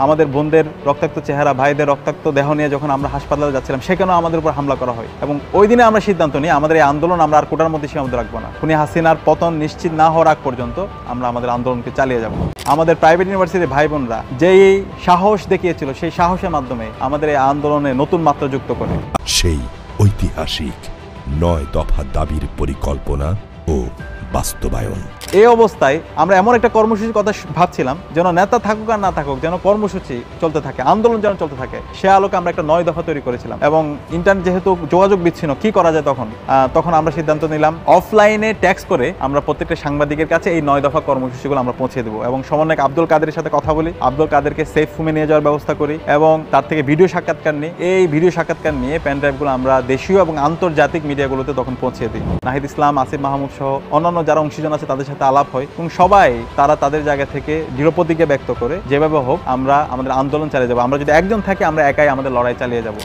আমাদের বোনদের রক্তাক্ত চেহারা, ভাইদের রক্তাক্ত দেহ নিয়ে যখন আমরা হাসপাতালে যাচ্ছিলাম, সেখানেও আমাদের উপর হামলা করা হয়। এবং ওই দিনে আমরা সিদ্ধান্ত নিই আমাদের এই আন্দোলন আমরা আর কোটার মধ্যে সীমাবদ্ধ রাখবো না। খুনি হাসিনার পতন নিশ্চিত না হওয়ার আগ পর্যন্ত আমরা আমাদের আন্দোলনকে চালিয়ে যাব। আমাদের প্রাইভেট ইউনিভার্সিটির ভাই বোনরা যেই সাহস দেখিয়েছিল, সেই সাহসের মাধ্যমে আমাদের এই আন্দোলনে নতুন মাত্রা যুক্ত করে। সেই ঐতিহাসিক ৯ দফা দাবির পরিকল্পনা ও বাস্তবায়ন। এই অবস্থায় আমরা এমন একটা কর্মসূচির কথা ভাবছিলাম, যেন নেতা থাকুক আর না থাকুক, যেন কর্মসূচি চলতে থাকে, আন্দোলন যেন চলতে থাকে। সে আলোকে আমরা একটা ৯ দফা তৈরি করেছিলাম। এবং ইন্টারনেট যেহেতু যোগাযোগ বিচ্ছিন্ন, কি করা যায় তখন আমরা সিদ্ধান্ত নিলাম অফলাইনে ট্যাক্স করে আমরা প্রত্যেকটা সাংবাদিকের কাছে এই 9 দফা কর্মসূচিগুলো আমরা পৌঁছে দেবো। এবং সমন্বয়ক আব্দুল কাদেরের সাথে কথা বলি, আব্দুল কাদেরকে সেফ রুমে নিয়ে যাওয়ার ব্যবস্থা করি এবং তার থেকে ভিডিও সাক্ষাৎকার নিই। এই ভিডিও সাক্ষাৎকার নিয়ে পেন ড্রাইভগুলো আমরা দেশীয় এবং আন্তর্জাতিক মিডিয়াগুলোতে তখন পৌঁছে দিই। নাহিদ ইসলাম, আসিফ মাহমুদ সহ অন্যান্য যারা অংশীজন আছে তাদের সাথে আলাপ হয় এবং সবাই তারা তাদের জায়গা থেকে দৃঢ় প্রতিজ্ঞা ব্যক্ত করে যেভাবে হোক আমরা আমাদের আন্দোলন চালিয়ে যাবো। আমরা যদি একজন থাকি, আমরা একাই আমাদের লড়াই চালিয়ে যাব।